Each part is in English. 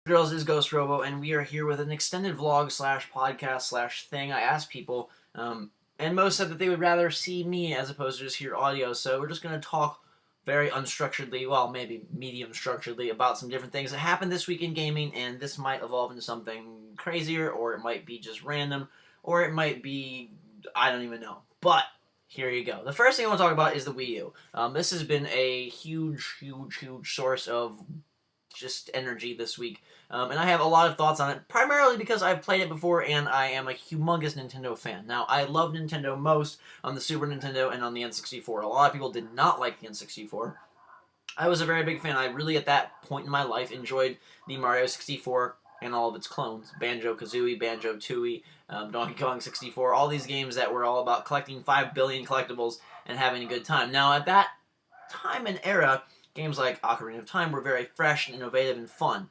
Girls, is GhostRobo, and we are here with an extended vlog slash podcast slash thing. I asked people, and most said that they would rather see me as opposed to just hear audio, so we're just going to talk very unstructuredly, well, maybe medium structuredly, about some different things that happened this week in gaming, and this might evolve into something crazier, or it might be just random, or it might be, I don't even know. But here you go. The first thing I want to talk about is the Wii U. This has been a huge source of just energy this week. And I have a lot of thoughts on it, primarily because I've played it before and I am a humongous Nintendo fan. Now, I love Nintendo most on the Super Nintendo and on the N64. A lot of people did not like the N64. I was a very big fan. I really, at that point in my life, enjoyed the Mario 64 and all of its clones. Banjo-Kazooie, Banjo-Tooie, Donkey Kong 64, all these games that were all about collecting 5 billion collectibles and having a good time. Now, at that time and era, games like Ocarina of Time were very fresh and innovative and fun.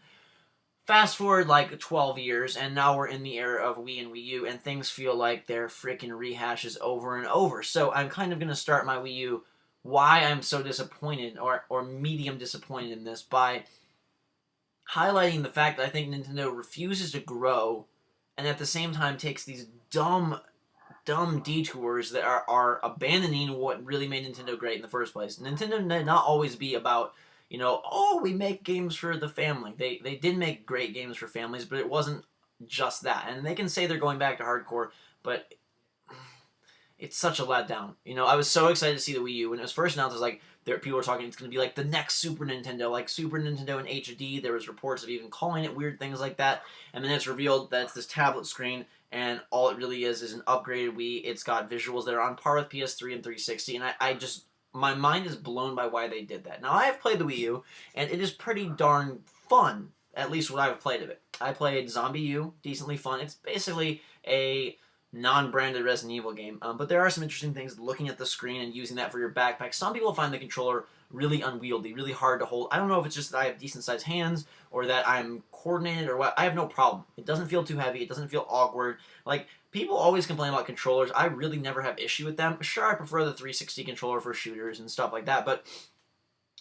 Fast forward like 12 years, and now we're in the era of Wii and Wii U, and things feel like they're freaking rehashes over and over. So I'm kind of going to start my Wii U, why I'm so disappointed, or medium disappointed in this, by highlighting the fact that I think Nintendo refuses to grow, and at the same time takes these dumb detours that are abandoning what really made Nintendo great in the first place. Nintendo did not always be about, oh, we make games for the family. They did make great games for families, but it wasn't just that. And they can say they're going back to hardcore, but it's such a letdown. I was so excited to see the Wii U. When it was first announced, I was like, people were talking, it's going to be like the next Super Nintendo, like Super Nintendo in HD. There was reports of even calling it weird things like that. And then it's revealed that it's this tablet screen, and all it really is an upgraded Wii. It's got visuals that are on par with PS3 and 360, and I just, my mind is blown by why they did that. Now, I have played the Wii U, and it is pretty darn fun, at least what I've played of it. I played Zombie U, decently fun. It's basically a non-branded Resident Evil game, but there are some interesting things looking at the screen and using that for your backpack. Some people find the controller really unwieldy, really hard to hold. I don't know if it's just that I have decent-sized hands or that I'm coordinated or what. I have no problem. It doesn't feel too heavy. It doesn't feel awkward. Like, people always complain about controllers. I really never have issue with them. Sure, I prefer the 360 controller for shooters and stuff like that, but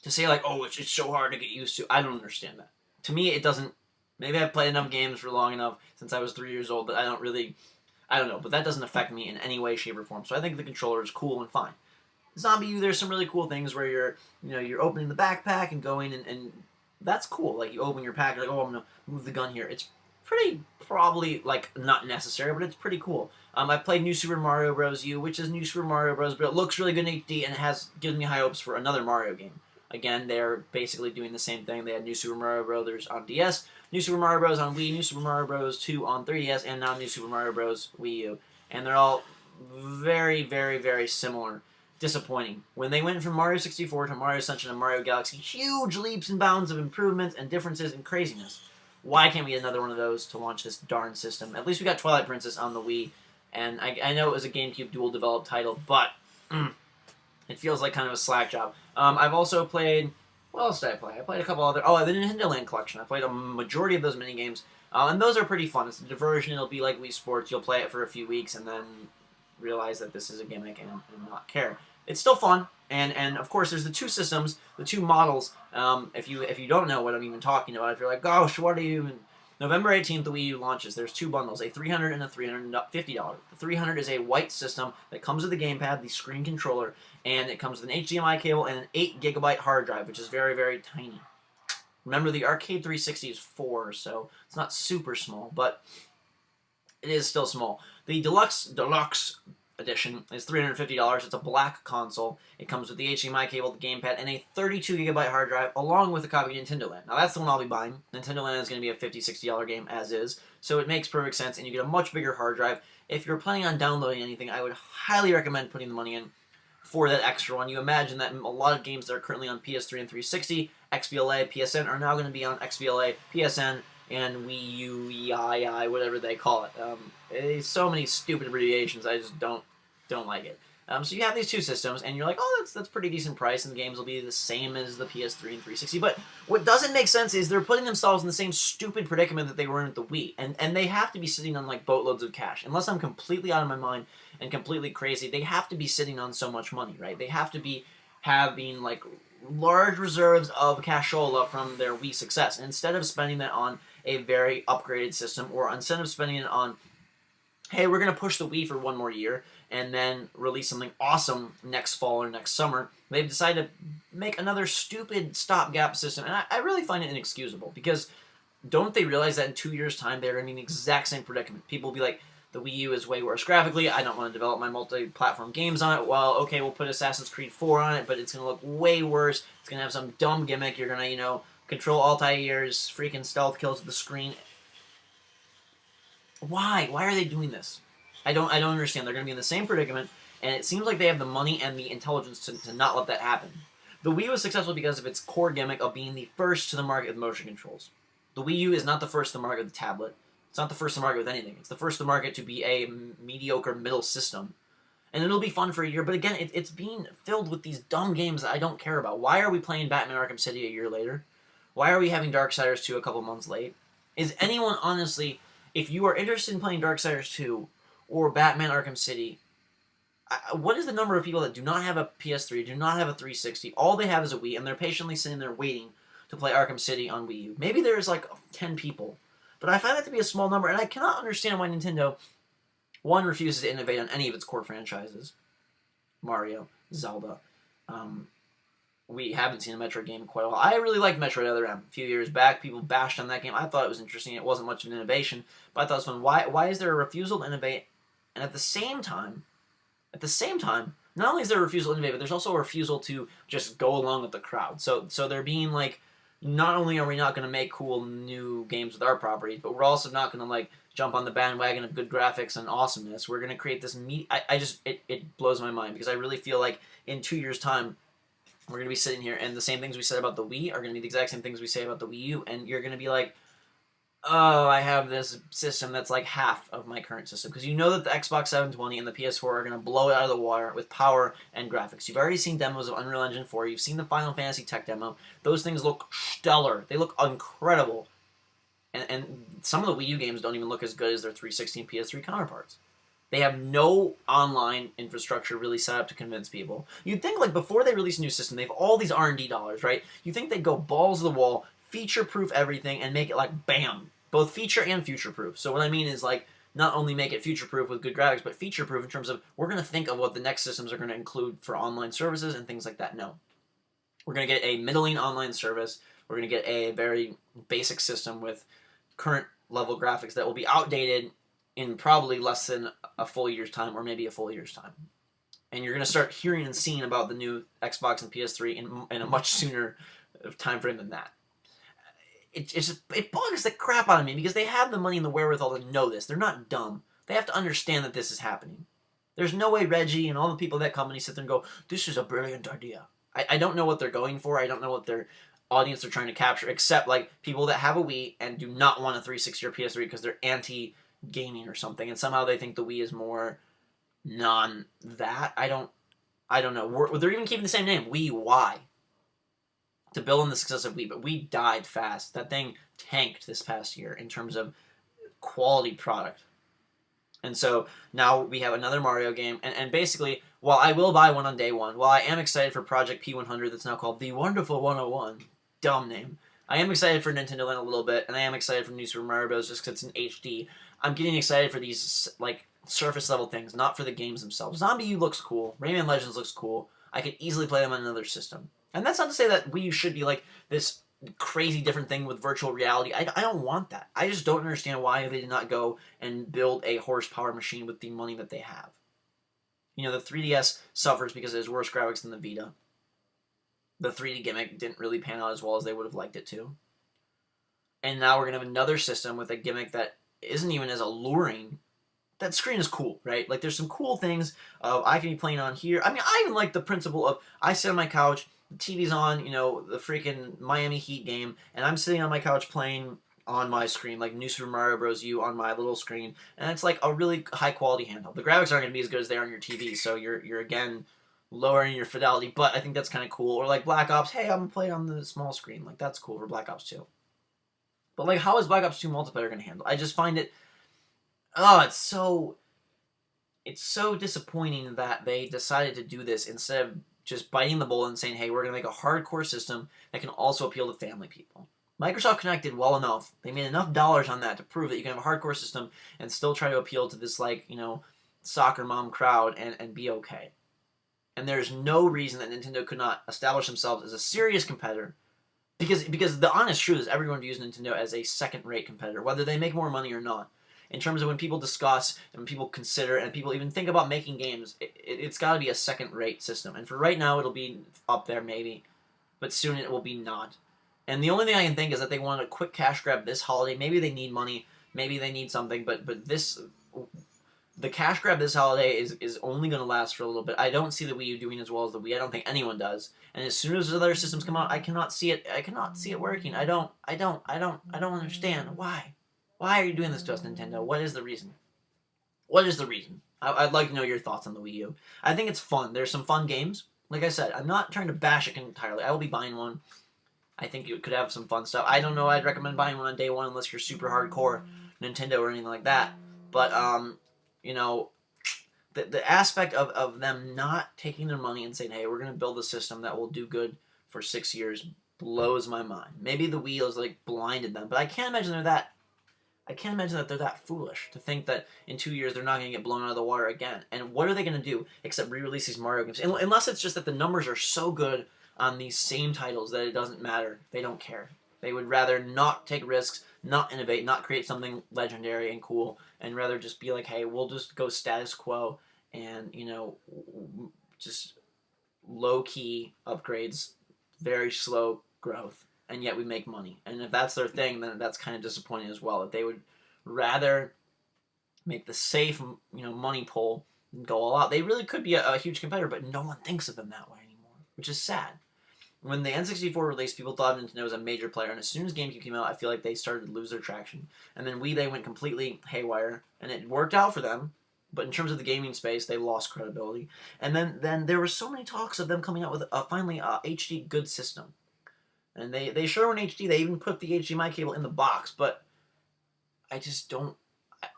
to say, like, oh, it's so hard to get used to, I don't understand that. To me, it doesn't. Maybe I've played enough games for long enough since I was 3 years old that I don't know, but that doesn't affect me in any way, shape, or form. So I think the controller is cool and fine. Zombie U, there's some really cool things where you're opening the backpack and going, and that's cool. Like, you open your pack, you're like, oh, I'm gonna move the gun here. It's pretty, probably, like, not necessary, but it's pretty cool. I played New Super Mario Bros. U, which is New Super Mario Bros., but it looks really good in HD, and it gives me high hopes for another Mario game. Again, they're basically doing the same thing. They had New Super Mario Bros. On DS, New Super Mario Bros. On Wii, New Super Mario Bros. 2 on 3DS, and now New Super Mario Bros. Wii U. And they're all very similar. Disappointing. When they went from Mario 64 to Mario Sunshine and Mario Galaxy, huge leaps and bounds of improvements and differences and craziness. Why can't we get another one of those to launch this darn system? At least we got Twilight Princess on the Wii, and I know it was a GameCube dual-developed title, but it feels like kind of a slack job. I've also played... What else did I play? I played a couple other... Oh, the Nintendo Land Collection. I played a majority of those minigames, and those are pretty fun. It's a diversion. It'll be like Wii Sports. You'll play it for a few weeks and then realize that this is a gimmick and not care. It's still fun, and of course, there's the two systems, the two models. If you don't know what I'm even talking about, if you're like, gosh, what are you even... November 18th, the Wii U launches. There's two bundles, a $300 and a $350. The 300 is a white system that comes with the gamepad, the screen controller, and it comes with an HDMI cable and an 8GB hard drive, which is very tiny. Remember, the Arcade 360 is 4, so it's not super small, but it is still small. The Deluxe Edition is $350. It's a black console. It comes with the HDMI cable, the gamepad, and a 32GB hard drive, along with a copy of Nintendo Land. Now, that's the one I'll be buying. Nintendo Land is going to be a $50, $60 game, as is, so it makes perfect sense, and you get a much bigger hard drive. If you're planning on downloading anything, I would highly recommend putting the money in for that extra one. You imagine that a lot of games that are currently on PS3 and 360, XBLA, PSN, are now going to be on XBLA, PSN, and WiiU, WiiI, whatever they call it. So many stupid abbreviations, I just don't like it. So you have these two systems, and you're like, oh, that's pretty decent price, and the games will be the same as the PS3 and 360. But what doesn't make sense is they're putting themselves in the same stupid predicament that they were in with the Wii, and they have to be sitting on like boatloads of cash. Unless I'm completely out of my mind and completely crazy, they have to be sitting on so much money, right? They have to be having like large reserves of cashola from their Wii success. And instead of spending that on a very upgraded system, or instead of spending it on, hey, we're going to push the Wii for one more year and then release something awesome next fall or next summer, they've decided to make another stupid stopgap system. And I really find it inexcusable, because don't they realize that in 2 years' time they're going to be in the exact same predicament? People will be like, the Wii U is way worse graphically, I don't want to develop my multi-platform games on it. Well, okay, we'll put Assassin's Creed 4 on it, but it's going to look way worse. It's going to have some dumb gimmick. You're going to, control Altair's freaking stealth kills at the screen. Why? Why are they doing this? I don't understand. They're going to be in the same predicament, and it seems like they have the money and the intelligence to not let that happen. The Wii was successful because of its core gimmick of being the first to the market with motion controls. The Wii U is not the first to the market with the tablet. It's not the first to market with anything. It's the first to market to be a mediocre middle system. And it'll be fun for a year, but again, it's being filled with these dumb games that I don't care about. Why are we playing Batman Arkham City a year later? Why are we having Darksiders 2 a couple months late? Is anyone honestly, if you are interested in playing Darksiders 2 or Batman Arkham City, what is the number of people that do not have a PS3, do not have a 360, all they have is a Wii, and they're patiently sitting there waiting to play Arkham City on Wii U? Maybe there's like 10 people. But I find that to be a small number, and I cannot understand why Nintendo, one, refuses to innovate on any of its core franchises. Mario, Zelda. We haven't seen a Metroid game in quite a while. I really liked Metroid Other M a few years back. People bashed on that game. I thought it was interesting. It wasn't much of an innovation, but I thought it was fun. Why is there a refusal to innovate? And at the same time, not only is there a refusal to innovate, but there's also a refusal to just go along with the crowd. So they're being like, not only are we not going to make cool new games with our properties, but we're also not going to like jump on the bandwagon of good graphics and awesomeness. We're going to create this it blows my mind, because I really feel like in 2 years' time, we're going to be sitting here, and the same things we said about the Wii are going to be the exact same things we say about the Wii U, and you're going to be like, oh, I have this system that's like half of my current system. Because you know that the Xbox 720 and the PS4 are going to blow it out of the water with power and graphics. You've already seen demos of Unreal Engine 4. You've seen the Final Fantasy tech demo. Those things look stellar. They look incredible. And some of the Wii U games don't even look as good as their 360 and PS3 counterparts. They have no online infrastructure really set up to convince people. You'd think, like, before they release a new system, they have all these R&D dollars, right? You think they'd go balls to the wall, feature-proof everything, and make it, like, bam, both feature and future-proof. So what I mean is, like, not only make it future-proof with good graphics, but feature-proof in terms of, we're going to think of what the next systems are going to include for online services and things like that. No. We're going to get a middling online service. We're going to get a very basic system with current-level graphics that will be outdated in probably less than a full year's time, or maybe a full year's time. And you're going to start hearing and seeing about the new Xbox and PS3 in a much sooner time frame than that. It bugs the crap out of me, because they have the money and the wherewithal to know this. They're not dumb. They have to understand that this is happening. There's no way Reggie and all the people at that company sit there and go, this is a brilliant idea. I don't know what they're going for. I don't know what their audience they're trying to capture, except like people that have a Wii and do not want a 360 or PS3 because they're anti-gaming or something, and somehow they think the Wii is more non-that. I don't know. They're even keeping the same name, Wii Y, to build on the success of Wii, but Wii died fast. That thing tanked this past year in terms of quality product. And so now we have another Mario game, and basically, while I will buy one on day one, while I am excited for Project P100 that's now called The Wonderful 101, dumb name, I am excited for Nintendo Land a little bit, and I am excited for New Super Mario Bros. Just because it's in HD. I'm getting excited for these, like, surface-level things, not for the games themselves. Zombie U looks cool. Rayman Legends looks cool. I could easily play them on another system. And that's not to say that Wii U should be, like, this crazy different thing with virtual reality. I don't want that. I just don't understand why they did not go and build a horsepower machine with the money that they have. You know, the 3DS suffers because it has worse graphics than the Vita. The 3D gimmick didn't really pan out as well as they would have liked it to. And now we're going to have another system with a gimmick that isn't even as alluring. That screen is cool, right? Like, there's some cool things I can be playing on here. I mean, I even like the principle of, I sit on my couch, the TV's on, you know, the freaking Miami Heat game, and I'm sitting on my couch playing on my screen, like New Super Mario Bros. U on my little screen, and it's like a really high-quality handheld. The graphics aren't going to be as good as they are on your TV, so you're again, lowering your fidelity, but I think that's kind of cool. Or like Black Ops, hey, I'm going to play on the small screen. Like, that's cool for Black Ops 2. But, like, how is Black Ops 2 multiplayer going to handle? I just find it, it's so disappointing that they decided to do this instead of just biting the bullet and saying, hey, we're going to make a hardcore system that can also appeal to family people. Microsoft Connect did well enough. They made enough dollars on that to prove that you can have a hardcore system and still try to appeal to this, like, you know, soccer mom crowd and be okay. And there's no reason that Nintendo could not establish themselves as a serious competitor. Because the honest truth is everyone views Nintendo as a second-rate competitor, whether they make more money or not. In terms of when people discuss and when people consider and people even think about making games, it's got to be a second-rate system. And for right now, it'll be up there maybe, but soon it will be not. And the only thing I can think is that they want a quick cash grab this holiday. Maybe they need money, maybe they need something, but the cash grab this holiday is only going to last for a little bit. I don't see the Wii U doing as well as the Wii. I don't think anyone does. And as soon as other systems come out, I cannot see it. I cannot see it working. I don't understand why. Why are you doing this to us, Nintendo? What is the reason? What is the reason? I'd like to know your thoughts on the Wii U. I think it's fun. There's some fun games. Like I said, I'm not trying to bash it entirely. I will be buying one. I think it could have some fun stuff. I don't know. I'd recommend buying one on day one unless you're super hardcore Nintendo or anything like that. But you know, the aspect of them not taking their money and saying, hey, we're going to build a system that will do good for 6 years blows my mind. Maybe the Wii has like blinded them, but I can't imagine that they're that foolish to think that in 2 years they're not going to get blown out of the water again. And what are they going to do except re-release these Mario games? Unless it's just that the numbers are so good on these same titles that it doesn't matter. They don't care. They would rather not take risks, not innovate, not create something legendary and cool, and rather just be like, hey, we'll just go status quo and, you know, just low-key upgrades, very slow growth, and yet we make money. And if that's their thing, then that's kind of disappointing as well. That they would rather make the safe, you know, money pull and go all out. They really could be a huge competitor, but no one thinks of them that way anymore, which is sad. When the N64 released, people thought Nintendo was a major player, and as soon as GameCube came out, I feel like they started to lose their traction. And then Wii, they went completely haywire, and it worked out for them, but in terms of the gaming space, they lost credibility. And then there were so many talks of them coming out with finally a HD good system. And they sure were in HD. They even put the HDMI cable in the box, but I just don't...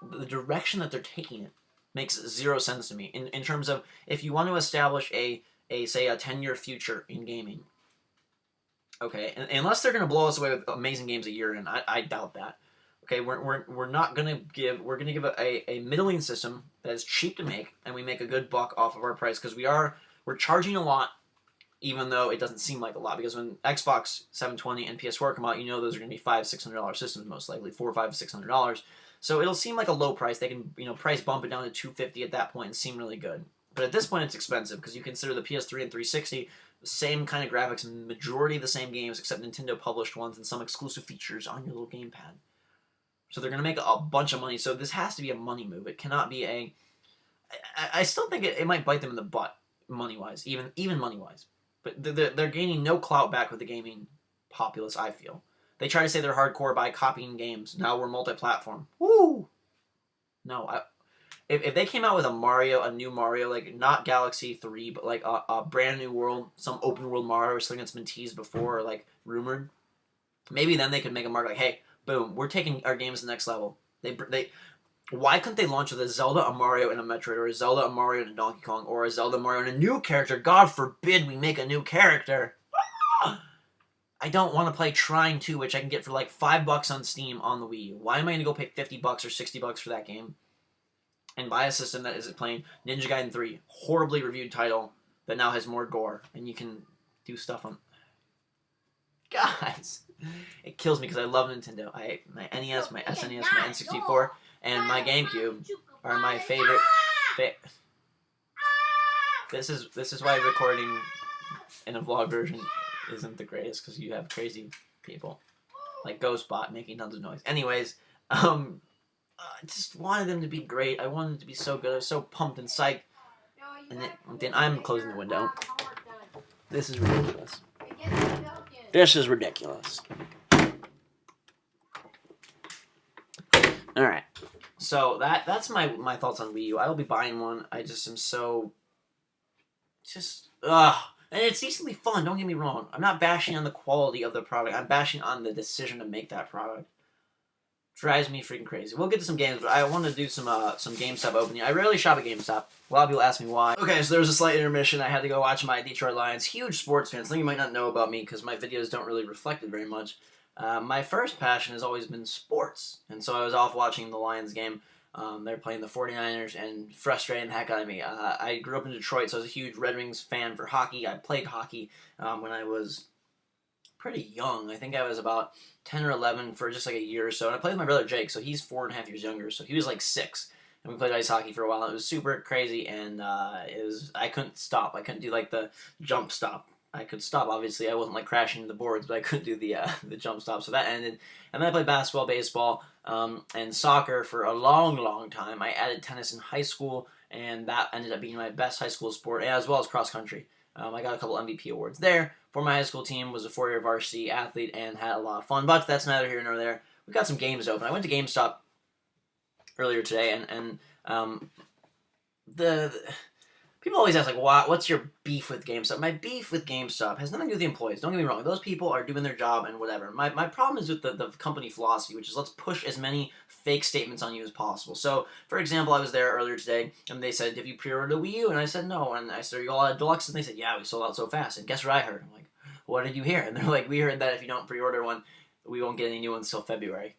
The direction that they're taking it makes zero sense to me. In terms of, if you want to establish say a 10-year future in gaming, okay, unless they're going to blow us away with amazing games a year, and I doubt that. Okay, we're not going to give, we're going to give a middling system that is cheap to make, and we make a good buck off of our price, because we're charging a lot, even though it doesn't seem like a lot, because when Xbox 720 and PS4 come out, you know those are going to be $500-$600 systems most likely, $400, $500, $600. So it'll seem like a low price. They can, you know, price bump it down to $250 at that point and seem really good. But at this point, it's expensive, because you consider the PS3 and 360 the same kind of graphics, majority of the same games, except Nintendo published ones and some exclusive features on your little gamepad. So they're going to make a bunch of money. So this has to be a money move. It cannot be a... I still think it might bite them in the butt, money-wise, even money-wise. But they're gaining no clout back with the gaming populace, I feel. They try to say they're hardcore by copying games. Now we're multi-platform. Woo! No, If they came out with a new Mario, like not Galaxy 3, but like a brand new world, some open world Mario or something that's been teased before or like rumored, maybe then they could make a mark like, hey, boom, we're taking our games to the next level. Why couldn't they launch with a Zelda, a Mario, and a Metroid, or a Zelda, a Mario, and a Donkey Kong, or a Zelda, Mario, and a new character? God forbid we make a new character. I don't want to play Trine 2, which I can get for like $5 on Steam on the Wii U. Why am I going to go pay $50 or $60 for that game? And buy a system that is playing Ninja Gaiden 3, horribly reviewed title that now has more gore, and you can do stuff on... Guys, it kills me because I love Nintendo. My NES, my SNES, my N64, and my GameCube are my favorite... This is why recording in a vlog version isn't the greatest, because you have crazy people like Ghostbot making tons of noise. Anyways, I just wanted them to be great. I wanted them to be so good. I was so pumped and psyched. And then I'm closing the window. This is ridiculous. This is ridiculous. Alright. So that's my thoughts on Wii U. I will be buying one. I just am so... And it's decently fun, don't get me wrong. I'm not bashing on the quality of the product. I'm bashing on the decision to make that product. Drives me freaking crazy. We'll get to some games, but I want to do some GameStop opening. I rarely shop at GameStop. A lot of people ask me why. Okay, so there was a slight intermission. I had to go watch my Detroit Lions. Huge sports fan. Something you might not know about me, because my videos don't really reflect it very much. My first passion has always been sports, and so I was off watching the Lions game. They're playing the 49ers and frustrating the heck out of me. I grew up in Detroit, so I was a huge Red Wings fan for hockey. I played hockey when I was pretty young. I think I was about 10 or 11 for just like a year or so. And I played with my brother Jake, so he's 4.5 years younger, so he was like 6. And we played ice hockey for a while. It was super crazy, and I couldn't stop. I couldn't do like the jump stop. I could stop, obviously. I wasn't like crashing the boards, but I couldn't do the jump stop. So that ended. And then I played basketball, baseball, and soccer for a long, long time. I added tennis in high school, and that ended up being my best high school sport, as well as cross country. I got a couple MVP awards there for my high school team. Was a 4-year varsity athlete and had a lot of fun. But that's neither here nor there. We got some games open. I went to GameStop earlier today, and the people always ask, like, what's your beef with GameStop? My beef with GameStop has nothing to do with the employees. Don't get me wrong. Those people are doing their job and whatever. My problem is with the company philosophy, which is let's push as many fake statements on you as possible. So, for example, I was there earlier today, and they said, have you pre-ordered a Wii U? And I said, no. And I said, are you all at Deluxe? And they said, yeah, we sold out so fast. And guess what I heard? I'm like, what did you hear? And they're like, we heard that if you don't pre-order one, we won't get any new ones until February.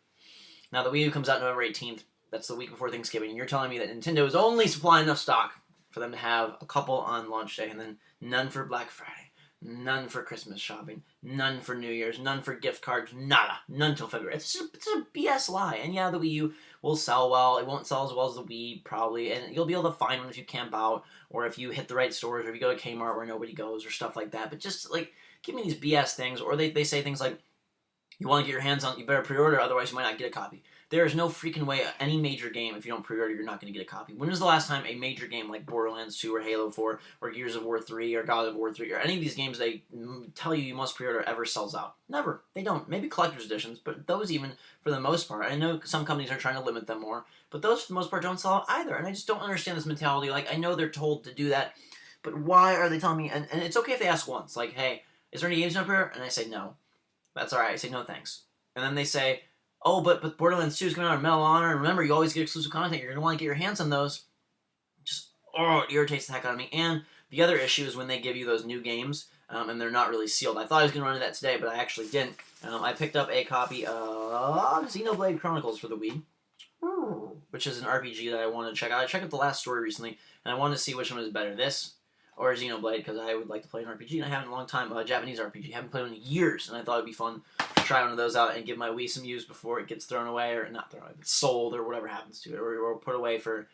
Now, the Wii U comes out November 18th. That's the week before Thanksgiving. And you're telling me that Nintendo is only supplying enough stock for them to have a couple on launch day, and then none for Black Friday, none for Christmas shopping, none for New Year's, none for gift cards, nada, none till February. It's a BS lie. And yeah, the Wii U will sell well. It won't sell as well as the Wii, probably, and you'll be able to find one if you camp out, or if you hit the right stores, or if you go to Kmart where nobody goes, or stuff like that. But just, like, give me these BS things, or they say things like, you want to get your hands on, you better pre-order, otherwise you might not get a copy. There is no freaking way any major game, if you don't pre-order, you're not going to get a copy. When was the last time a major game like Borderlands 2 or Halo 4 or Gears of War 3 or God of War 3 or any of these games they tell you must pre-order ever sells out? Never. They don't. Maybe collector's editions, but those even, for the most part, I know some companies are trying to limit them more, but those for the most part don't sell out either. And I just don't understand this mentality. Like, I know they're told to do that, but why are they telling me? And it's okay if they ask once, like, hey, is there any games up here? And I say no. That's alright. I say no thanks. And then they say, oh, but Borderlands 2 is coming out on Medal of Honor, and remember, you always get exclusive content. You're going to want to get your hands on those. Just, it irritates the heck out of me. And the other issue is when they give you those new games, and they're not really sealed. I thought I was going to run into that today, but I actually didn't. I picked up a copy of Xenoblade Chronicles for the Wii, which is an RPG that I wanted to check out. I checked out the last story recently, and I wanted to see which one was better, this or Xenoblade, because I would like to play an RPG, and I haven't in a long time, a Japanese RPG. I haven't played one in years, and I thought it'd be fun to try one of those out and give my Wii some use before it gets thrown away, or not thrown away, but sold, or whatever happens to it, or put away for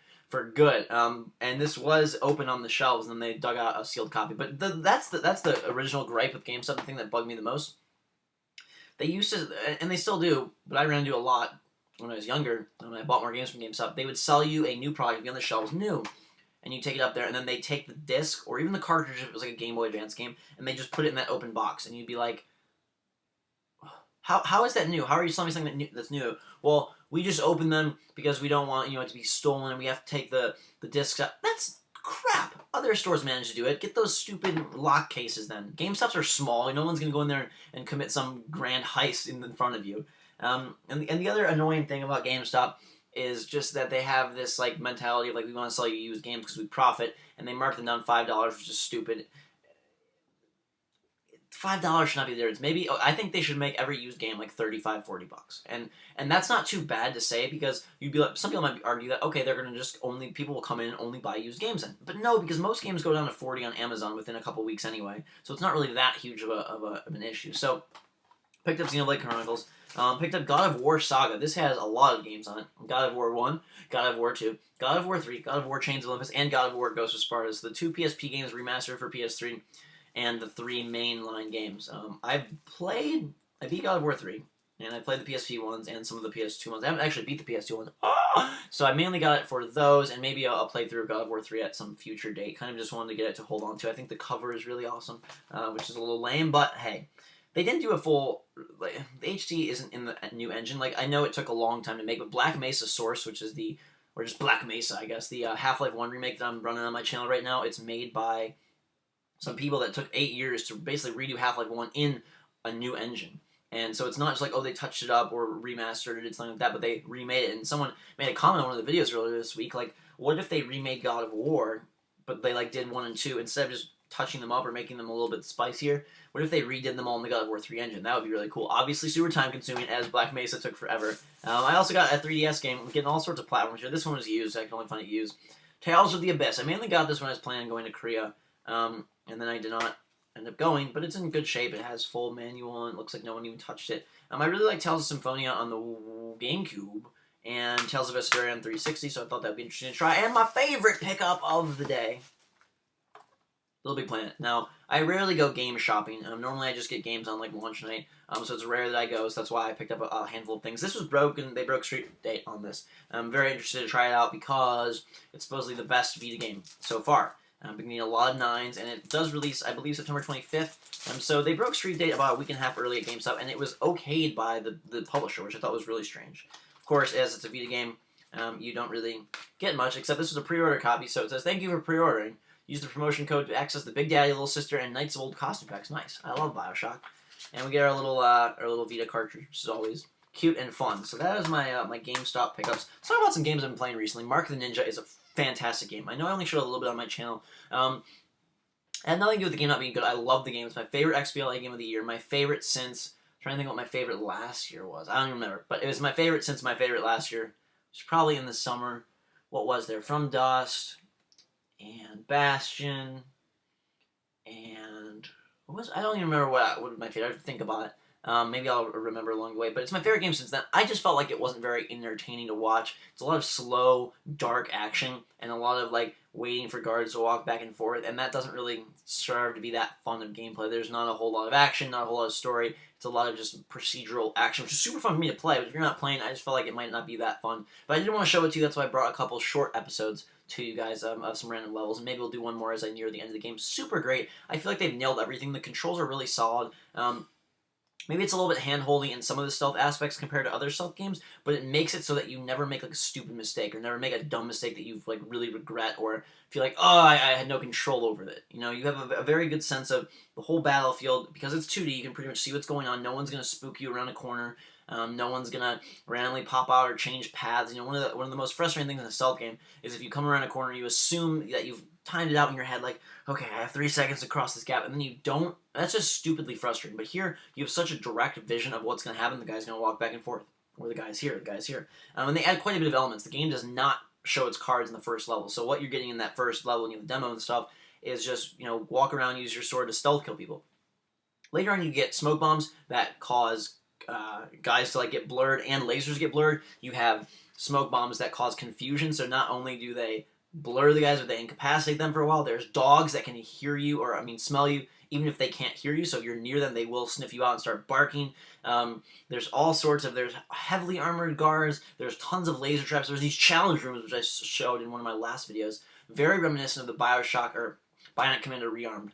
good. And this was open on the shelves, and then they dug out a sealed copy. But that's the original gripe with GameStop, the thing that bugged me the most. They used to, and they still do, but I ran into a lot when I was younger, when I bought more games from GameStop. They would sell you a new product on the shelves, new, and you take it up there, and then they take the disc, or even the cartridge if it was like a Game Boy Advance game, and they just put it in that open box, and you'd be like, how is that new? How are you selling me something that's new? Well, we just open them because we don't want it to be stolen, and we have to take the discs out. That's crap. Other stores manage to do it. Get those stupid lock cases then. GameStops are small. No one's going to go in there and commit some grand heist in front of you. And the other annoying thing about GameStop is just that they have this like mentality of like, we want to sell you used games because we profit, and they mark them down $5, which is stupid. $5 should not be the difference. Maybe I think they should make every used game like $35-$40, and that's not too bad to say, because you'd be like, some people might argue that okay, they're gonna just people will come in and only buy used games, but no, because most games go down to 40 on Amazon within a couple weeks anyway, so it's not really that huge of an issue. So picked up Xenoblade Chronicles. Picked up God of War Saga. This has a lot of games on it. God of War 1, God of War 2, God of War 3, God of War Chains of Olympus, and God of War Ghost of Sparta. So the 2 PSP games remastered for PS3, and the 3 mainline games. I beat God of War 3, and I played the PSP ones and some of the PS2 ones. I haven't actually beat the PS2 ones. So I mainly got it for those, and maybe I'll play through God of War 3 at some future date. Kind of just wanted to get it to hold on to. I think the cover is really awesome, which is a little lame, but hey. They didn't do a full, the HD isn't in the new engine. Like, I know it took a long time to make, but Black Mesa Source, which is or just Black Mesa, I guess, the Half-Life 1 remake that I'm running on my channel right now, it's made by some people that took 8 years to basically redo Half-Life 1 in a new engine. And so it's not just like, oh, they touched it up or remastered it, something like that, but they remade it. And someone made a comment on one of the videos earlier this week, like, what if they remade God of War, but they, like, did 1 and 2, instead of just touching them up or making them a little bit spicier. What if they redid them all in the God of War 3 engine? That would be really cool. Obviously, super time consuming, as Black Mesa took forever. I also got a 3DS game. I'm getting all sorts of platforms here. This one was used. I can only find it used. Tales of the Abyss. I mainly got this when I was planning on going to Korea, and then I did not end up going, but it's in good shape. It has full manual, and it looks like no one even touched it. I really like Tales of Symphonia on the GameCube, and Tales of Vesperia on 360, so I thought that would be interesting to try. And my favorite pickup of the day, Little Big Planet. Now, I rarely go game shopping. Normally I just get games on like launch night, so it's rare that I go, so that's why I picked up a handful of things. This was broken. They broke Street Date on this. I'm very interested to try it out because it's supposedly the best Vita game so far. Been getting a lot of 9s, and it does release, I believe, September 25th. So they broke Street Date about a week and a half early at GameStop, and it was okayed by the publisher, which I thought was really strange. Of course, as it's a Vita game, you don't really get much, except this was a pre-order copy, so it says, thank you for pre-ordering. Use the promotion code to access the Big Daddy, Little Sister, and Knights of Old costume packs. Nice. I love Bioshock. And we get our little Vita cartridge, which is always cute and fun. So that is my my GameStop pickups. Let's talk about some games I've been playing recently. Mark the Ninja is a fantastic game. I know I only showed a little bit on my channel. It had nothing to do with the game not being good. I love the game. It's my favorite XBLA game of the year. My favorite since... I'm trying to think what my favorite last year was. I don't even remember. But it was my favorite since my favorite last year. It was probably in the summer. What was there? From Dust, and Bastion, and... I don't even remember what my favorite... I have to think about it. Maybe I'll remember along the way, but it's my favorite game since then. I just felt like it wasn't very entertaining to watch. It's a lot of slow, dark action, and a lot of, like, waiting for guards to walk back and forth, and that doesn't really serve to be that fun of gameplay. There's not a whole lot of action, not a whole lot of story. It's a lot of just procedural action, which is super fun for me to play, but if you're not playing, I just felt like it might not be that fun. But I did want to show it to you, that's why I brought a couple short episodes to you guys of some random levels, and maybe we'll do one more as I near the end of the game. Super great. I feel like they've nailed everything. The controls are really solid. Maybe it's a little bit hand-holdy in some of the stealth aspects compared to other stealth games, but it makes it so that you never make like a stupid mistake or never make a dumb mistake that you like really regret or feel like, oh, I had no control over it. You know, you have a very good sense of the whole battlefield. Because it's 2D, you can pretty much see what's going on. No one's going to spook you around a corner. No one's going to randomly pop out or change paths. You know, one of the most frustrating things in a stealth game is if you come around a corner, you assume that you've timed it out in your head, like, okay, I have 3 seconds to cross this gap, and then you don't. That's just stupidly frustrating. But here, you have such a direct vision of what's going to happen. The guy's going to walk back and forth, or the guy's here, the guy's here. And they add quite a bit of elements. The game does not show its cards in the first level, so what you're getting in that first level, and you have the demo and stuff, is just, you know, walk around, use your sword to stealth kill people. Later on, you get smoke bombs that cause guys to like get blurred, and lasers get blurred. You have smoke bombs that cause confusion, so not only do they blur the guys, but they incapacitate them for a while. There's dogs that can hear you, or smell you, even if they can't hear you. So if you're near them, they will sniff you out and start barking. There's all sorts of, there's heavily armored guards, there's tons of laser traps, there's these challenge rooms, which I showed in one of my last videos, very reminiscent of the Bioshock, or Bionic Commando Rearmed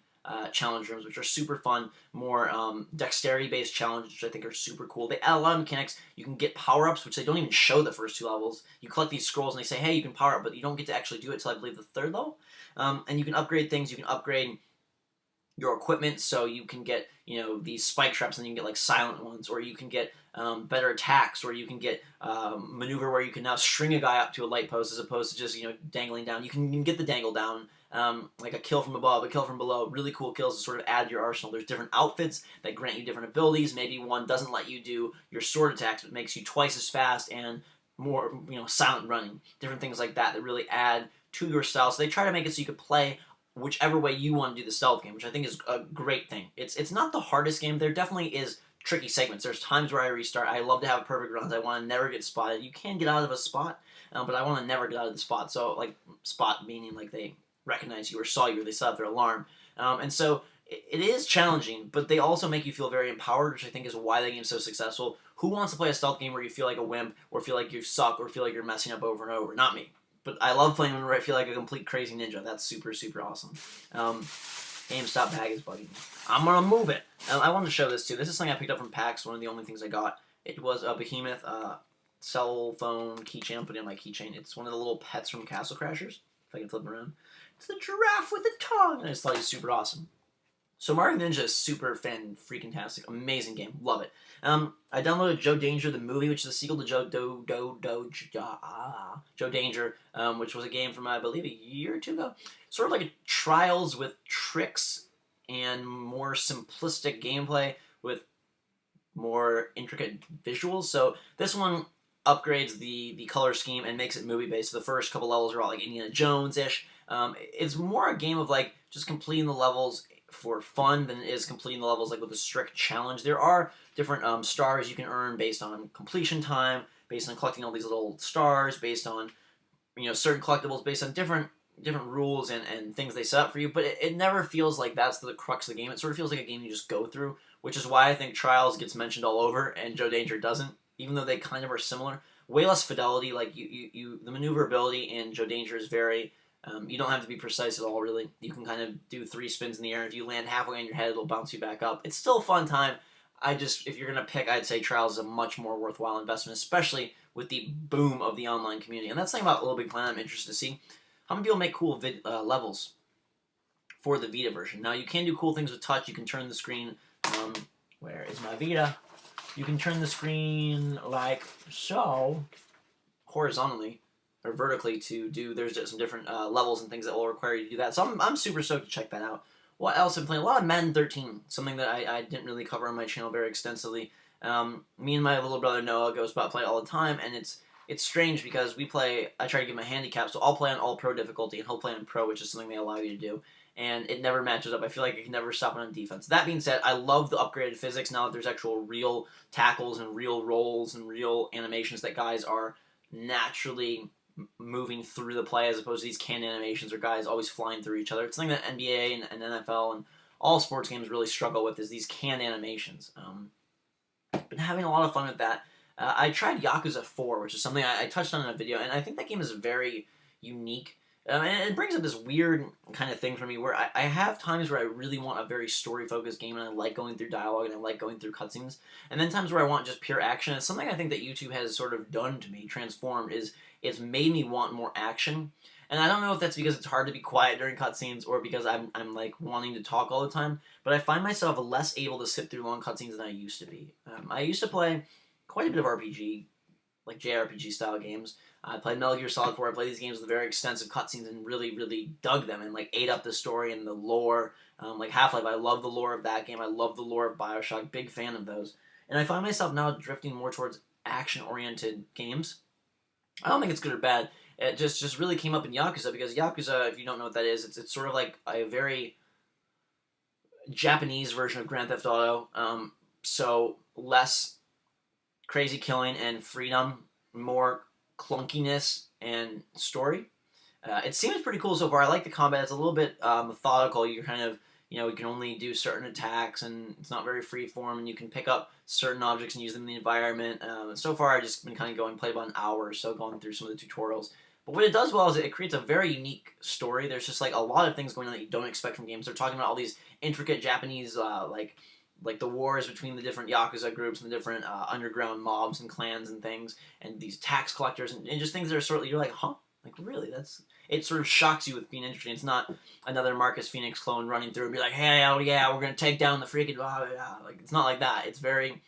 challenge rooms, which are super fun, more dexterity-based challenges, which I think are super cool. They add a lot of mechanics. You can get power-ups, which they don't even show the first 2 levels. You collect these scrolls, and they say, hey, you can power up, but you don't get to actually do it until, I believe, the 3rd level. And you can upgrade things. You can upgrade your equipment, so you can get, you know, these spike traps, and you can get, like, silent ones, or you can get better attacks, or you can get maneuver where you can now string a guy up to a light post as opposed to just, you know, dangling down. You can get the dangle down, like a kill from above, a kill from below, really cool kills to sort of add to your arsenal. There's different outfits that grant you different abilities. Maybe one doesn't let you do your sword attacks, but makes you twice as fast and more, you know, silent running. Different things like that that really add to your style. So they try to make it so you could play whichever way you want to do the stealth game, which I think is a great thing. It's not the hardest game. There definitely is tricky segments. There's times where I restart. I love to have perfect runs. I want to never get spotted. You can get out of a spot, but I want to never get out of the spot. So, like, spot meaning like they recognize you or saw you, or they set up their alarm. And so it is challenging, but they also make you feel very empowered, which I think is why the game's so successful. Who wants to play a stealth game where you feel like a wimp, or feel like you suck, or feel like you're messing up over and over? Not me. But I love playing where I feel like a complete crazy ninja. That's super, super awesome. GameStop bag is bugging me. I'm going to move it. I wanted to show this too. This is something I picked up from PAX, one of the only things I got. It was a Behemoth cell phone keychain. I'm putting on my keychain. It's one of the little pets from Castle Crashers. If I can flip it around. It's the giraffe with a tongue. And I just thought it was super awesome. So Mario Ninja is super freaking-tastic, amazing game, love it. I downloaded Joe Danger the movie, which is a sequel to Joe Danger, which was a game from I believe a year or two ago. Sort of like a Trials with tricks and more simplistic gameplay with more intricate visuals. So this one upgrades the color scheme and makes it movie based. So the first couple levels are all like Indiana Jones ish. It's more a game of like just completing the levels for fun than it is completing the levels like with a strict challenge. There are different stars you can earn based on completion time, based on collecting all these little stars, based on certain collectibles, based on different rules and things they set up for you. But it never feels like that's the crux of the game. It sort of feels like a game you just go through, which is why I think Trials gets mentioned all over and Joe Danger doesn't, even though they kind of are similar. Way less fidelity. Like the maneuverability in Joe Danger is very. You don't have to be precise at all, really. You can kind of do 3 spins in the air. If you land halfway on your head, it'll bounce you back up. It's still a fun time. If you're going to pick, I'd say Trials is a much more worthwhile investment, especially with the boom of the online community. And that's the thing about Little Big Planet I'm interested to see. How many people make cool levels for the Vita version? Now, you can do cool things with touch. You can turn the screen, where is my Vita? You can turn the screen like so, horizontally, or vertically to do, there's just some different levels and things that will require you to do that. So I'm super stoked to check that out. What else I'm playing? A lot of Madden 13, something that I didn't really cover on my channel very extensively. Me and my little brother Noah Ghostbot play all the time, and it's strange because I try to give him a handicap, so I'll play on all pro difficulty, and he'll play on pro, which is something they allow you to do, and it never matches up. I feel like I can never stop it on defense. That being said, I love the upgraded physics now that there's actual real tackles and real rolls and real animations that guys are naturally moving through the play as opposed to these canned animations or guys always flying through each other. It's something that NBA and NFL and all sports games really struggle with is these canned animations. Been having a lot of fun with that. I tried Yakuza 4, which is something I touched on in a video, and I think that game is very unique. And it brings up this weird kind of thing for me where I have times where I really want a very story-focused game and I like going through dialogue and I like going through cutscenes. And then times where I want just pure action. It's something I think that YouTube has sort of done to me, transformed, is it's made me want more action. And I don't know if that's because it's hard to be quiet during cutscenes or because I'm like wanting to talk all the time, but I find myself less able to sit through long cutscenes than I used to be. I used to play quite a bit of RPG, like JRPG style games. I played Metal Gear Solid 4. I played these games with very extensive cutscenes and really, really dug them and like ate up the story and the lore. Like Half-Life, I love the lore of that game. I love the lore of Bioshock. Big fan of those. And I find myself now drifting more towards action-oriented games. I don't think it's good or bad. It just really came up in Yakuza because Yakuza, if you don't know what that is, it's sort of like a very Japanese version of Grand Theft Auto. So less crazy killing and freedom, more clunkiness and story. It seems pretty cool so far. I like the combat. It's a little bit methodical. You're kind of, you can only do certain attacks, and it's not very freeform, and you can pick up certain objects and use them in the environment. So far, I've just been kind of played about an hour or so, going through some of the tutorials. But what it does well is it creates a very unique story. There's just like a lot of things going on that you don't expect from games. They're talking about all these intricate Japanese like the wars between the different Yakuza groups and the different underground mobs and clans and things, and these tax collectors and just things that are sort of, you're like, huh? Like, really? It sort of shocks you with being interesting. It's not another Marcus Phoenix clone running through and be like, hey, oh yeah, we're going to take down the freaking blah, blah, blah. Like, it's not like that. It's very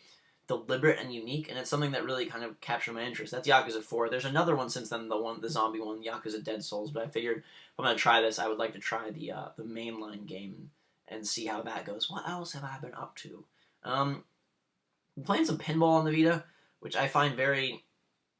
deliberate and unique, and it's something that really kind of captured my interest. That's Yakuza 4. There's another one since then, the zombie one, Yakuza Dead Souls, but I figured if I'm going to try this, I would like to try the mainline game and see how that goes. What else have I been up to? I'm playing some pinball on the Vita, which I find very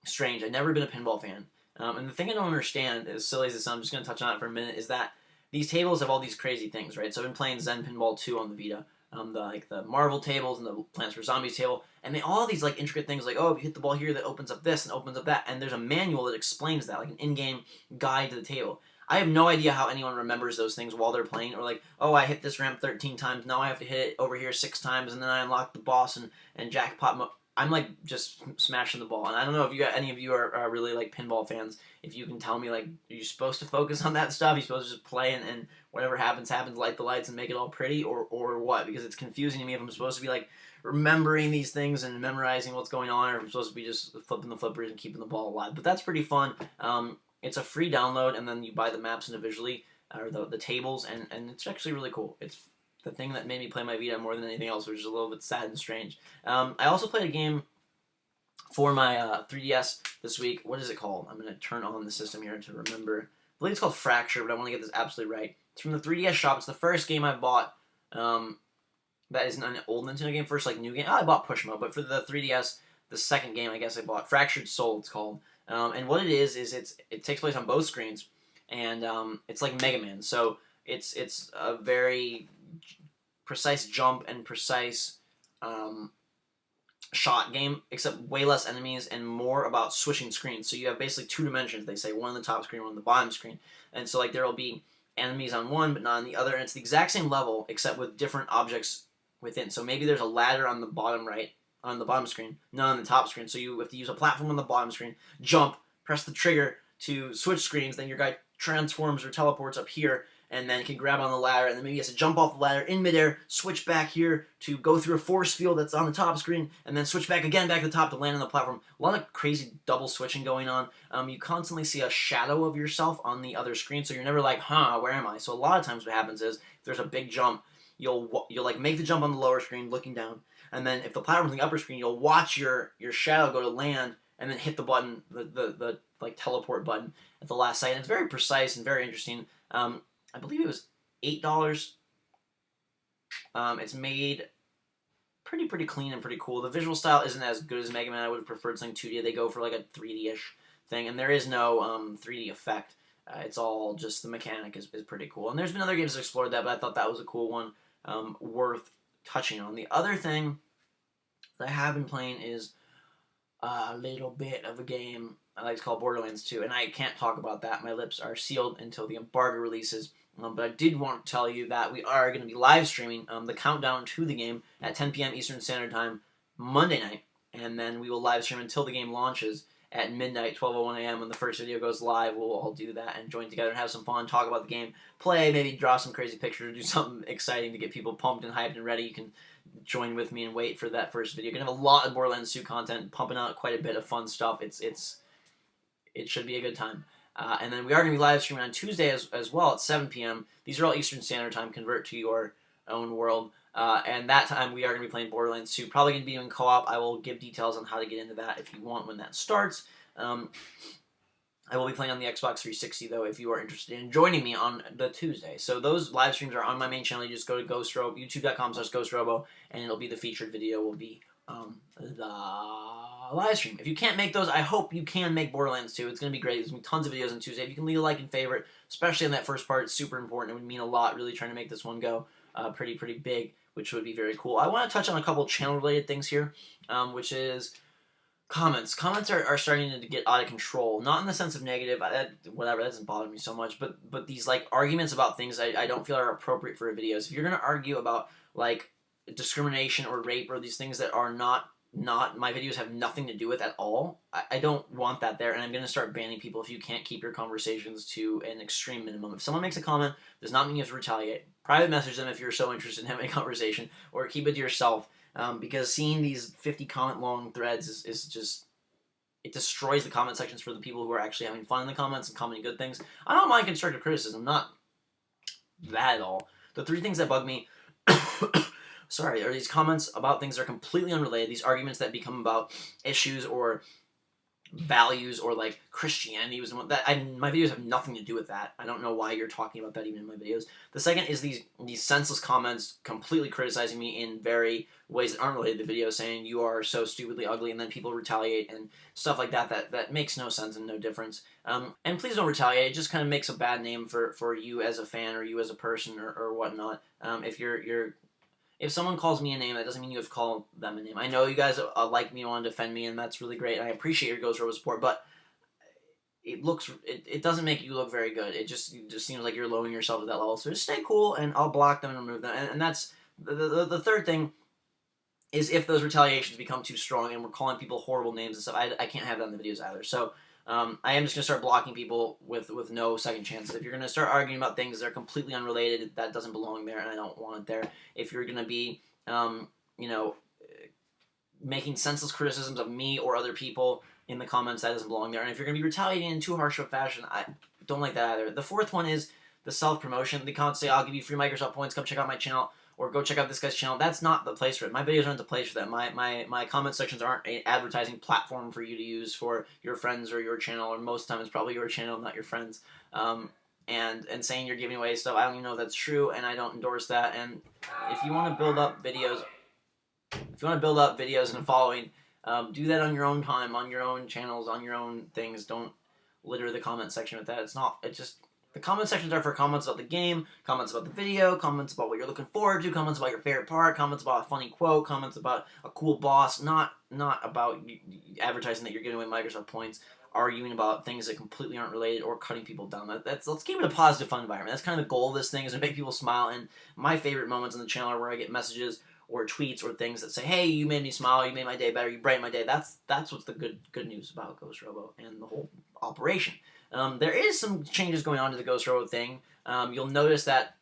strange. I've never been a pinball fan. And the thing I don't understand, as silly as it sounds, I'm just going to touch on it for a minute, is that these tables have all these crazy things, right? So I've been playing Zen Pinball 2 on the Vita, the Marvel tables and the Plants vs. Zombies table, and they all have these like intricate things like, oh, if you hit the ball here, that opens up this and opens up that, and there's a manual that explains that, like an in-game guide to the table. I have no idea how anyone remembers those things while they're playing, or like, oh, I hit this ramp 13 times, now I have to hit it over here 6 times, and then I unlock the boss and jackpot. I'm like just smashing the ball, and I don't know if any of you are really like pinball fans. If you can tell me, like, are you supposed to focus on that stuff? Are you supposed to just play and whatever happens, light the lights and make it all pretty, or what? Because it's confusing to me if I'm supposed to be like remembering these things and memorizing what's going on, or if I'm supposed to be just flipping the flippers and keeping the ball alive. But that's pretty fun. It's a free download, and then you buy the maps individually, or the tables, and it's actually really cool. It's the thing that made me play my Vita more than anything else, which is a little bit sad and strange. I also played a game for my 3DS this week. What is it called? I'm going to turn on the system here to remember. I believe it's called Fracture, but I want to get this absolutely right. It's from the 3DS shop. It's the first game I bought that isn't an old Nintendo game. First, like, new game. I bought Push Mode, but for the 3DS, the second game I guess I bought, Fractured Soul it's called. And what it is it takes place on both screens, and it's like Mega Man. So it's a very precise jump and precise shot game, except way less enemies and more about switching screens. So you have basically two dimensions, they say, one on the top screen, one on the bottom screen. And so like there will be enemies on one but not on the other, and it's the exact same level except with different objects within. So maybe there's a ladder on the bottom right, on the bottom screen, not on the top screen. So you have to use a platform on the bottom screen, jump, press the trigger to switch screens, then your guy transforms or teleports up here, and then can grab on the ladder, and then maybe he has to jump off the ladder in midair, switch back here to go through a force field that's on the top screen, and then switch back again back to the top to land on the platform. A lot of crazy double switching going on. You constantly see a shadow of yourself on the other screen, so you're never like, huh, where am I? So a lot of times what happens is, if there's a big jump, you'll like make the jump on the lower screen looking down, and then if the platform's on the upper screen, you'll watch your shadow go to land, and then hit the button, the like teleport button at the last second. It's very precise and very interesting. I believe it was $8. It's made pretty clean and pretty cool. The visual style isn't as good as Mega Man. I would have preferred something 2D. They go for like a 3D-ish thing, and there is no 3D effect. It's all just the mechanic is pretty cool. And there's been other games that explored that, but I thought that was a cool one worth touching on. The other thing that I have been playing is a little bit of a game I like to call Borderlands 2, and I can't talk about that. My lips are sealed until the embargo releases. But I did want to tell you that we are going to be live streaming the countdown to the game at 10 p.m. Eastern Standard Time Monday night, and then we will live stream until the game launches at midnight, 12:01 a.m. When the first video goes live. We'll all do that and join together and have some fun, talk about the game, play, maybe draw some crazy pictures, do something exciting to get people pumped and hyped and ready. You can join with me and wait for that first video. You're going to have a lot of Borderlands 2 content, pumping out quite a bit of fun stuff. It should be a good time. And then we are going to be live streaming on Tuesday as well at 7 p.m. These are all Eastern Standard Time. Convert to your own world. And that time we are going to be playing Borderlands 2. Probably going to be in co-op. I will give details on how to get into that if you want when that starts. I will be playing on the Xbox 360, though, if you are interested in joining me on the Tuesday. So those live streams are on my main channel. You just go to GhostRobo, youtube.com/GhostRobo, and it'll be the featured video will be the live stream. If you can't make those, I hope you can make Borderlands 2. It's going to be great. There's going to be tons of videos on Tuesday. If you can leave a like and favorite, especially on that first part, it's super important. It would mean a lot, really trying to make this one go pretty big, which would be very cool. I want to touch on a couple channel-related things here, which is comments. Comments are starting to get out of control. Not in the sense of negative, whatever, that doesn't bother me so much, but these like arguments about things I don't feel are appropriate for videos. If you're going to argue about like discrimination or rape or these things that are not my videos have nothing to do with at all, I don't want that there, and I'm going to start banning people if you can't keep your conversations to an extreme minimum. If someone makes a comment, does not mean you have to retaliate. Private message them if you're so interested in having a conversation, or keep it to yourself, because seeing these 50 comment long threads is just, it destroys the comment sections for the people who are actually having fun in the comments and commenting good things. I don't mind constructive criticism, not that at all. The three things that bug me sorry, are these comments about things that are completely unrelated, these arguments that become about issues or values or like Christianity was that my videos have nothing to do with that. I don't know why you're talking about that even in my videos. The second is these senseless comments completely criticizing me in very ways that aren't related to the video, saying you are so stupidly ugly, and then people retaliate and stuff like that makes no sense and no difference. And please don't retaliate. It just kind of makes a bad name for you as a fan or you as a person or whatnot. If someone calls me a name, that doesn't mean you have to call them a name. I know you guys like me and want to defend me, and that's really great. And I appreciate your GhostRobo support, but it doesn't make you look very good. It just seems like you're lowering yourself to that level. So just stay cool, and I'll block them and remove them. And that's the third thing is if those retaliations become too strong and we're calling people horrible names and stuff, I can't have that in the videos either. So I am just going to start blocking people with no second chances. If you're going to start arguing about things that are completely unrelated, that doesn't belong there, and I don't want it there. If you're going to be, making senseless criticisms of me or other people in the comments, that doesn't belong there. And if you're going to be retaliating in too harsh of a fashion, I don't like that either. The fourth one is the self-promotion. The comments say, I'll give you free Microsoft points, come check out my channel. or go check out this guy's channel. That's not the place for it. My videos aren't the place for that. My comment sections aren't an advertising platform for you to use for your friends or your channel, or most of the time it's probably your channel, not your friends. And saying you're giving away stuff, I don't even know if that's true, and I don't endorse that. And if you want to build up videos, and a following, do that on your own time, on your own channels, on your own things. Don't litter the comment section with that. The comment sections are for comments about the game, comments about the video, comments about what you're looking forward to, comments about your favorite part, comments about a funny quote, comments about a cool boss, not about advertising that you're giving away Microsoft points, arguing about things that completely aren't related, or cutting people down. Let's keep it a positive, fun environment. That's kind of the goal of this thing, is to make people smile. And my favorite moments on the channel are where I get messages or tweets or things that say, "Hey, you made me smile. You made my day better. You brightened my day." That's what's the good news about GhostRobo and the whole operation. There is some changes going on to the GhostRobo thing. You'll notice that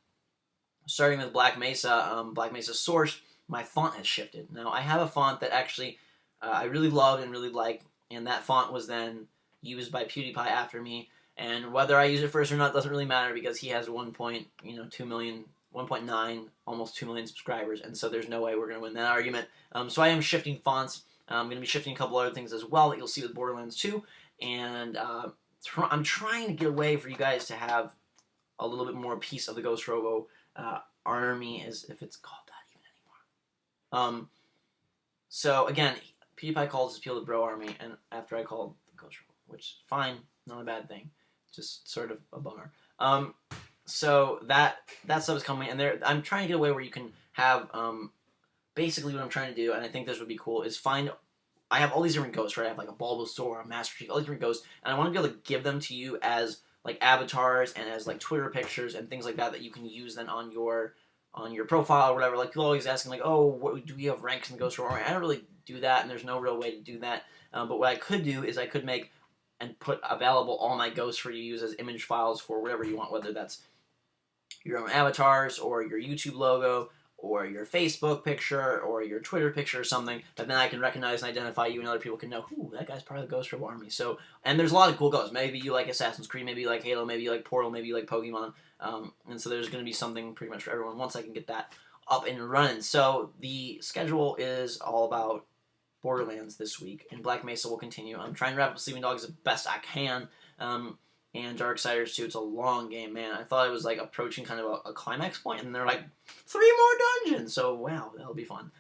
starting with Black Mesa Source, my font has shifted. Now, I have a font that actually I really loved and really like, and that font was then used by PewDiePie after me. And whether I use it first or not doesn't really matter, because he has 1.2 million, 1.9, almost 2 million subscribers, and so there's no way we're going to win that argument. So I am shifting fonts. I'm going to be shifting a couple other things as well that you'll see with Borderlands 2, and I'm trying to get a way for you guys to have a little bit more piece of the GhostRobo army, as if it's called that even anymore. So again, PewDiePie calls his people the Bro Army, and after I called the GhostRobo, which is fine, not a bad thing, just sort of a bummer. So that stuff is coming, and I'm trying to get a way where you can have basically what I'm trying to do, and I think this would be cool, is I have all these different ghosts, right? I have like a Bulbasaur, a Master Chief, all these different ghosts, and I want to be able to give them to you as like avatars and as like Twitter pictures and things like that you can use then on your profile or whatever. Like, people always asking like, "Oh, do we have ranks in the GhostRobo?" I don't really do that, and there's no real way to do that. But what I could do is I could make and put available all my ghosts for you to use as image files for whatever you want, whether that's your own avatars or your YouTube logo or your Facebook picture or your Twitter picture or something, that then I can recognize and identify you, and other people can know, "Ooh, that guy's part of the GhostRobo army." So, and there's a lot of cool ghosts. Maybe you like Assassin's Creed, maybe you like Halo, maybe you like Portal, maybe you like Pokemon, and so there's going to be something pretty much for everyone once I can get that up and running. So the schedule is all about Borderlands this week, and Black Mesa will continue. I'm trying to wrap up Sleeping Dogs as best I can, and Darksiders 2. It's a long game, man. I thought it was like approaching kind of a climax point, and they're like, 3 more dungeons! So, wow, that'll be fun.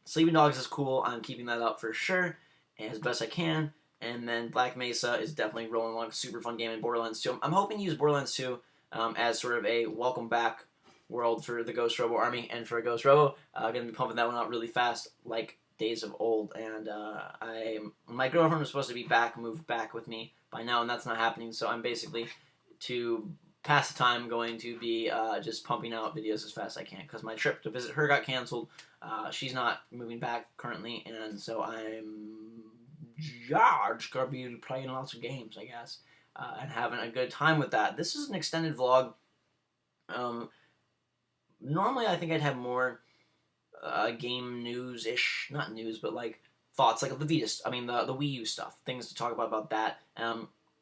Sleeping Dogs is cool. I'm keeping that up for sure, as best I can. And then Black Mesa is definitely rolling along. Super fun game in Borderlands 2. I'm hoping to use Borderlands 2 as sort of a welcome back world for the GhostRobo army and for GhostRobo. I'm going to be pumping that one out really fast, like days of old. And my girlfriend was supposed to move back with me by now, and that's not happening. So I'm basically, to pass the time, going to be just pumping out videos as fast as I can, because my trip to visit her got canceled. She's not moving back currently, and so I'm just gonna be playing lots of games, I guess, and having a good time with that. This is an extended vlog. Normally I think I'd have more game news-ish, not news, but like thoughts, like the Vita, the WiiU stuff, things to talk about that.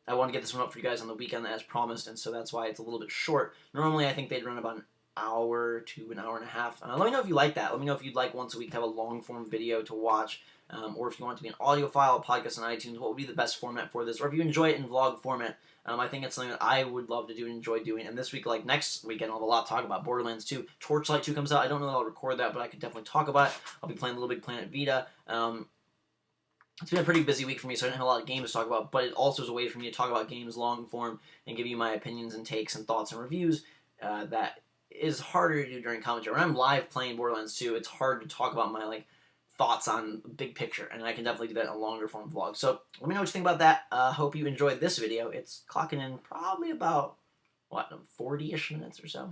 I want to get this one up for you guys on the weekend as promised, and so that's why it's a little bit short. Normally I think they'd run about an hour to an hour and a half. Let me know if you like that. Let me know if you'd like once a week to have a long-form video to watch, or if you want it to be an audio file, a podcast on iTunes, what would be the best format for this, or if you enjoy it in vlog format. I think it's something that I would love to do and enjoy doing. And this week, like next weekend, I'll have a lot to talk about. Borderlands 2. Torchlight 2 comes out. I don't know that I'll record that, but I could definitely talk about it. I'll be playing Little Big Planet Vita. It's been a pretty busy week for me, so I didn't have a lot of games to talk about, but it also is a way for me to talk about games long form and give you my opinions and takes and thoughts and reviews. That is harder to do during commentary. When I'm live playing Borderlands 2, it's hard to talk about my thoughts on big picture, and I can definitely do that in a longer form vlog. So let me know what you think about that. Hope you enjoyed this video. It's clocking in probably about, 40-ish minutes or so?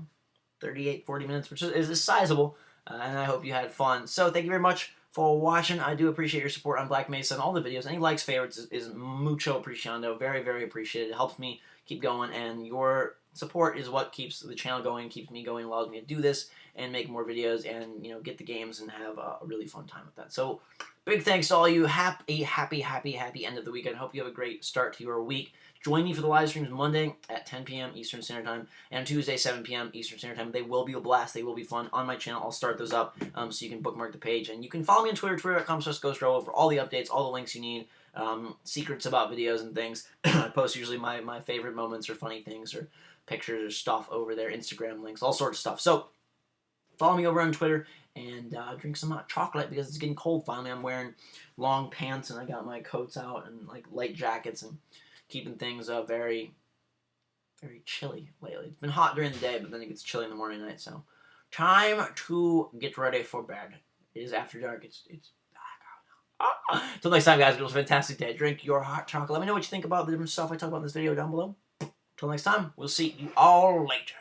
38, 40 minutes, which is sizable, and I hope you had fun. So thank you very much for watching. I do appreciate your support on Black Mesa and all the videos. Any likes, favorites is mucho apreciando. Very, very appreciated. It helps me keep going, and your support is what keeps the channel going, keeps me going, allows me to do this and make more videos and, get the games and have a really fun time with that. So Big thanks to all you. Happy end of the weekend. Hope you have a great start to your week. Join me for the live streams Monday at 10 p.m. Eastern Standard Time and Tuesday 7 p.m. Eastern Standard Time. They will be a blast. They will be fun on my channel. I'll start those up so you can bookmark the page. And you can follow me on Twitter, twitter.com/GhostRobo for all the updates, all the links you need, secrets about videos and things. I post usually my favorite moments or funny things or pictures or stuff over there, Instagram links, all sorts of stuff. So follow me over on Twitter and drink some hot chocolate because it's getting cold finally. I'm wearing long pants and I got my coats out and like light jackets and keeping things very, very chilly lately. It's been hot during the day, but then it gets chilly in the morning and night. So time to get ready for bed. It is after dark. It's dark out now. Till next time, guys. It was a fantastic day. Drink your hot chocolate. Let me know what you think about the different stuff I talked about in this video down below. Till next time, we'll see you all later.